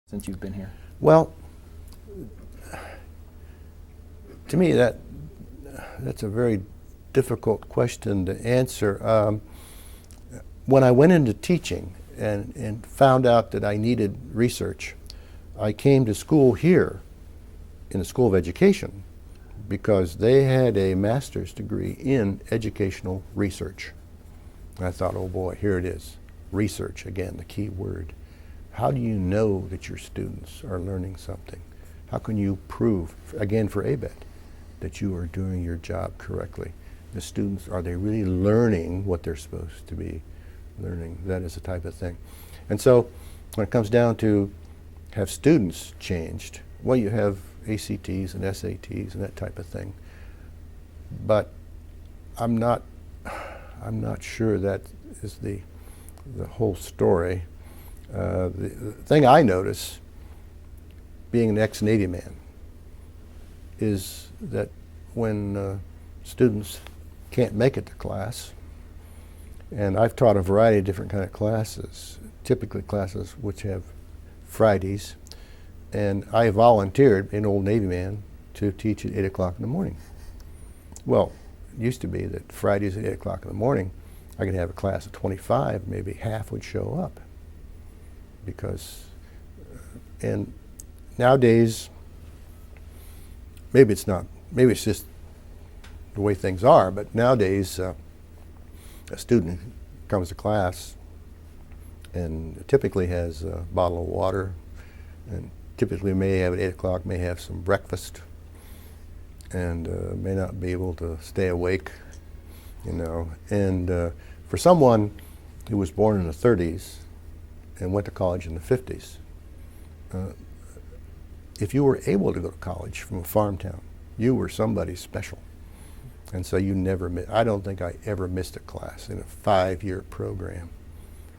since you've been here? Well, to me, that's a very difficult question to answer. When I went into teaching and found out that I needed research, I came to school here in the School of Education because they had a master's degree in educational research. And I thought, oh boy, here it is. Research, again, the key word. How do you know that your students are learning something? How can you prove, again for ABET, that you are doing your job correctly? The students, are they really learning what they're supposed to be learning? That is the type of thing. And so when it comes down to have students changed, well, you have ACTs and SATs and that type of thing. But I'm not sure that is the whole story. The thing I notice, being an ex-Navy man, is that when students can't make it to class, and I've taught a variety of different kind of classes, typically classes which have Fridays, and I volunteered, an old Navy man, to teach at 8 o'clock in the morning. Well, it used to be that Fridays at 8 o'clock in the morning, I could have a class of 25, maybe half would show up. Because, and nowadays, maybe it's just the way things are, but nowadays, a student comes to class and typically has a bottle of water, and typically may have at 8 o'clock, may have some breakfast, and may not be able to stay awake, you know. And for someone who was born in the 30s and went to college in the 50s, if you were able to go to college from a farm town, you were somebody special. And so you never I don't think I ever missed a class in a 5-year program,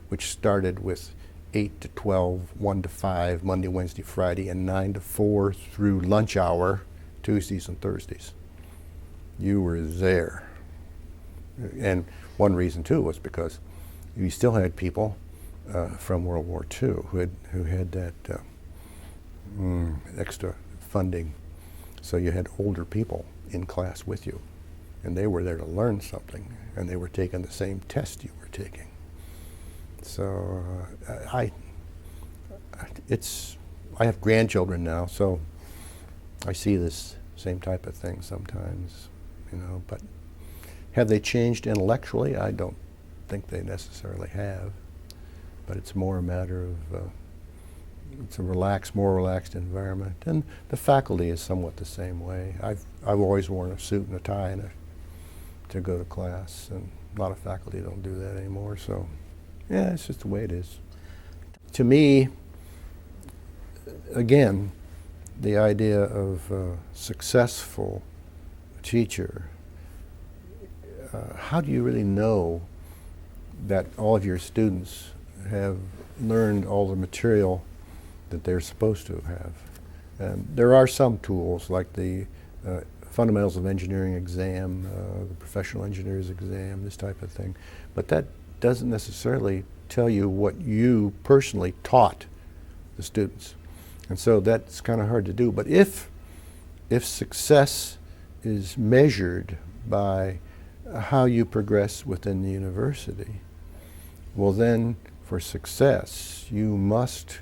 which started with 8 to 12, 1 to 5, Monday, Wednesday, Friday, and 9 to 4 through lunch hour, Tuesdays and Thursdays. You were there. And one reason too was because you still had people from World War II who had that extra funding. So you had older people in class with you, and they were there to learn something, and they were taking the same test you were taking. So I have grandchildren now, so I see this same type of thing sometimes, you know. But have they changed intellectually? I don't think they necessarily have. But it's more a matter of it's a more relaxed environment, and the faculty is somewhat the same way. I've always worn a suit and a tie to go to class, and a lot of faculty don't do that anymore. So, yeah, it's just the way it is. To me, again, the idea of a successful teacher, how do you really know that all of your students have learned all the material that they're supposed to have? And there are some tools like the Fundamentals of Engineering exam, the Professional Engineers exam, this type of thing. But that doesn't necessarily tell you what you personally taught the students. And so that's kind of hard to do. But if success is measured by how you progress within the university, well then for success you must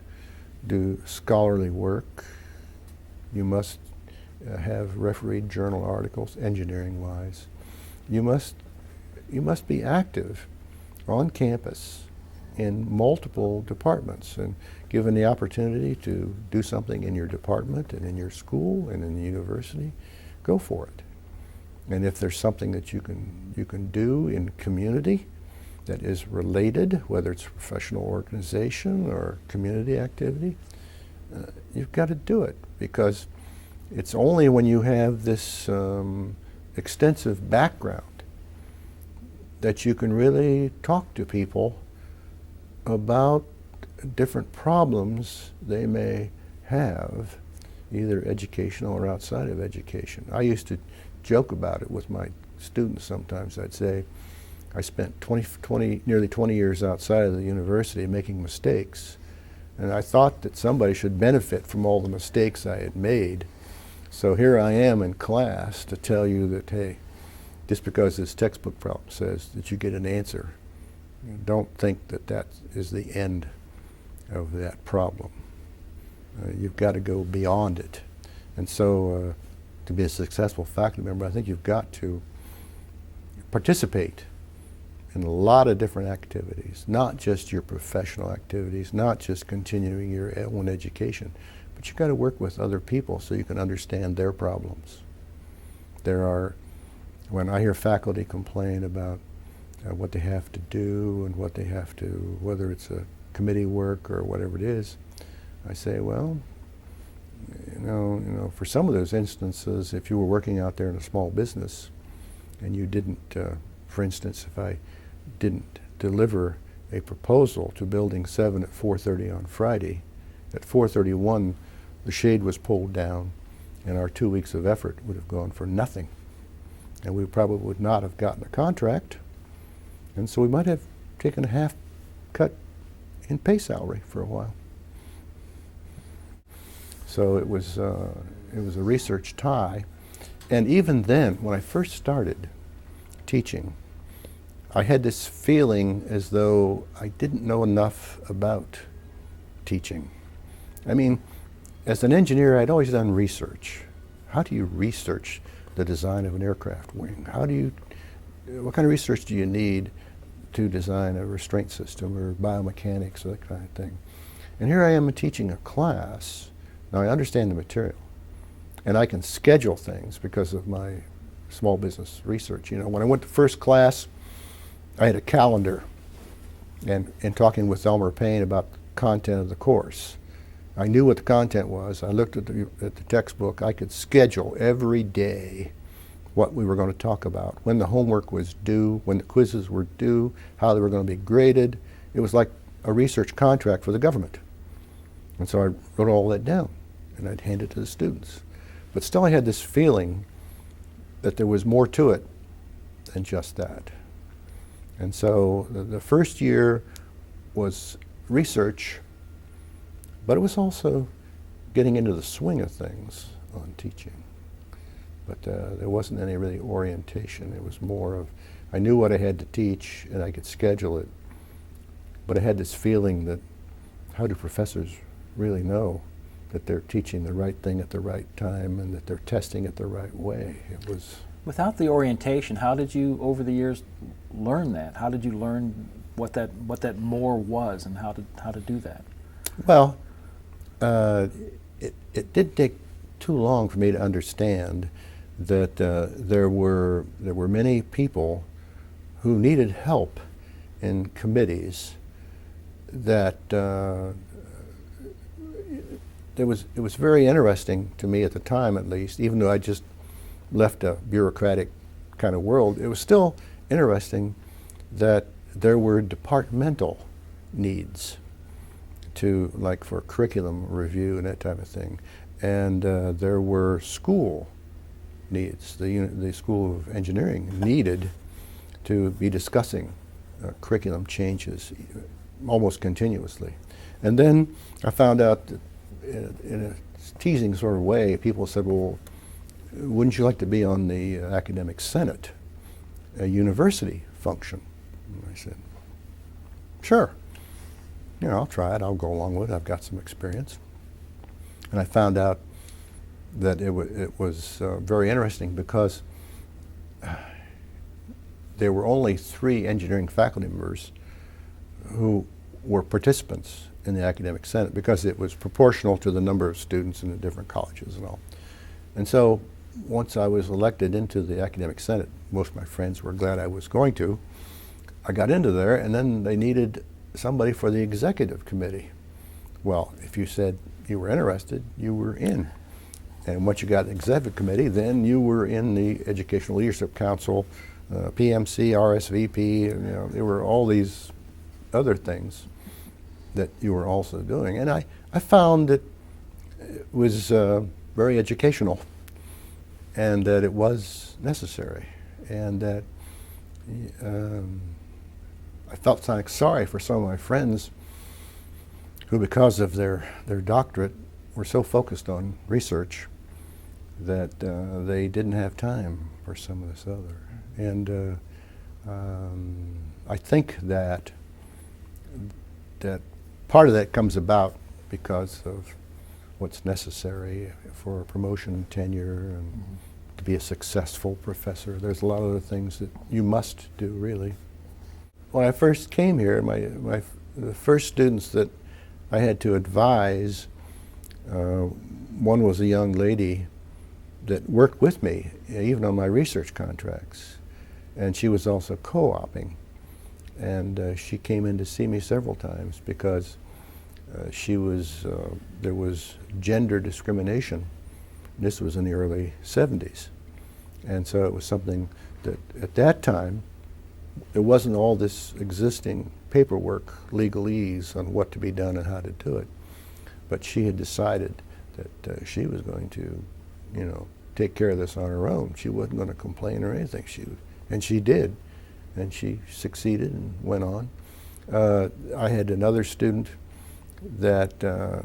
do scholarly work, you must have refereed journal articles, engineering-wise. You must be active on campus in multiple departments, and given the opportunity to do something in your department and in your school and in the university, go for it. And if there's something that you can do in community that is related, whether it's a professional organization or community activity, you've got to do it, because it's only when you have this extensive background that you can really talk to people about different problems they may have, either educational or outside of education. I used to joke about it with my students sometimes. I'd say, I spent nearly 20 years outside of the university making mistakes, And I thought that somebody should benefit from all the mistakes I had made. So here I am in class to tell you that, hey, just because this textbook problem says that you get an answer, don't think that that is the end of that problem. You've got to go beyond it. And so to be a successful faculty member, I think you've got to participate in a lot of different activities, not just your professional activities, not just continuing your own education, but you've got to work with other people so you can understand their problems. When I hear faculty complain about what they have to do and what they have to, whether it's a committee work or whatever it is, I say, well, for some of those instances, if you were working out there in a small business and you didn't, for instance, if I didn't deliver a proposal to Building 7 at 4:30 on Friday, at 4:31 the shade was pulled down and our 2 weeks of effort would have gone for nothing. And we probably would not have gotten a contract. And so we might have taken a half cut in pay salary for a while. So it was a research tie. And even then, when I first started teaching, I had this feeling as though I didn't know enough about teaching. I mean, as an engineer, I'd always done research. How do you research the design of an aircraft wing? What kind of research do you need to design a restraint system or biomechanics or that kind of thing? And here I am teaching a class. Now I understand the material and I can schedule things because of my small business research. When I went to first class, I had a calendar, and in talking with Elmer Payne about the content of the course, I knew what the content was. I looked at the textbook. I could schedule every day what we were going to talk about, when the homework was due, when the quizzes were due, how they were going to be graded. It was like a research contract for the government. And so I wrote all that down, and I'd hand it to the students. But still I had this feeling that there was more to it than just that. And so the first year was research, but it was also getting into the swing of things on teaching. But there wasn't any really orientation. It was more of, I knew what I had to teach and I could schedule it, but I had this feeling that how do professors really know that they're teaching the right thing at the right time and that they're testing it the right way? It was. Without the orientation, how did you, over the years, learn that? How did you learn what that more was and how to do that? Well, it didn't take too long for me to understand that there were many people who needed help in committees. That it was very interesting to me at the time, at least, even though I just left a bureaucratic kind of world. It was still interesting that there were departmental needs to, like for curriculum review and that type of thing, and there were school needs. The School of Engineering needed to be discussing curriculum changes almost continuously. And then I found out that in a teasing sort of way, people said, well, wouldn't you like to be on the academic senate, a university function? And I said, sure. I'll try it. I'll go along with it. I've got some experience. And I found out that it was very interesting because there were only 3 engineering faculty members who were participants in the academic senate because it was proportional to the number of students in the different colleges and all. And so once I was elected into the academic senate, most of my friends were glad I was going to. I got into there, and then they needed somebody for the executive committee. Well, if you said you were interested, you were in. And once you got the executive committee, then you were in the Educational Leadership Council, PMC, RSVP, there were all these other things that you were also doing. And I found that it was very educational and that it was necessary, and that I felt sorry for some of my friends who, because of their doctorate, were so focused on research that they didn't have time for some of this other. And I think that part of that comes about because of what's necessary for promotion and tenure and to be a successful professor. There's a lot of other things that you must do, really. When I first came here, the first students that I had to advise, one was a young lady that worked with me, even on my research contracts, and she was also co-oping. And she came in to see me several times because there was gender discrimination. This was in the early 70s. And so it was something that at that time, there wasn't all this existing paperwork, legalese on what to be done and how to do it. But she had decided that she was going to, take care of this on her own. She wasn't going to complain or anything. And she did. And she succeeded and went on. I had another student that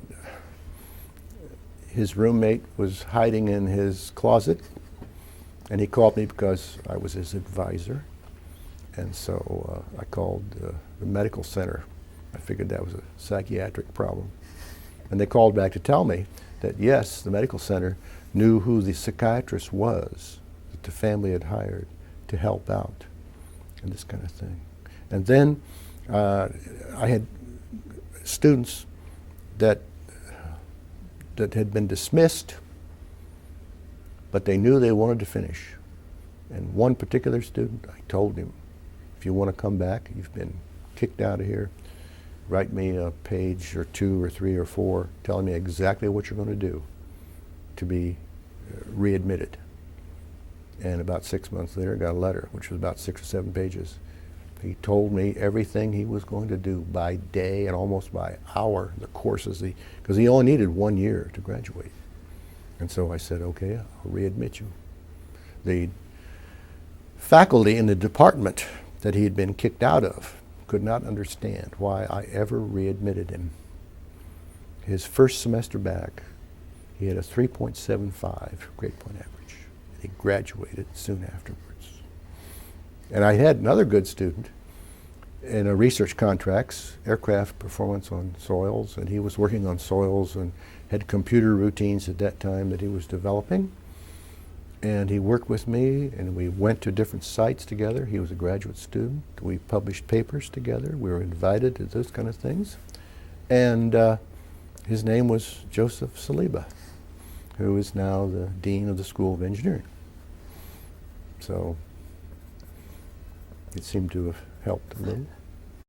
his roommate was hiding in his closet, and he called me because I was his advisor. And so I called the medical center. I figured that was a psychiatric problem. And they called back to tell me that yes, the medical center knew who the psychiatrist was that the family had hired to help out and this kind of thing. And then I had students that had been dismissed, but they knew they wanted to finish. And one particular student, I told him, if you want to come back, you've been kicked out of here, write me a page or 2 or 3 or 4 telling me exactly what you're going to do to be readmitted. And about 6 months later, I got a letter, which was about 6 or 7 pages. He told me everything he was going to do by day and almost by hour, the courses, because he only needed 1 year to graduate. And so I said, okay, I'll readmit you. The faculty in the department that he had been kicked out of could not understand why I ever readmitted him. His first semester back, he had a 3.75 grade point average. He graduated soon afterwards. And I had another good student in a research contracts, aircraft performance on soils, and he was working on soils and had computer routines at that time that he was developing. And he worked with me, and we went to different sites together. He was a graduate student. We published papers together. We were invited to those kind of things. And his name was Joseph Saliba, who is now the Dean of the School of Engineering. So it seemed to have helped a little.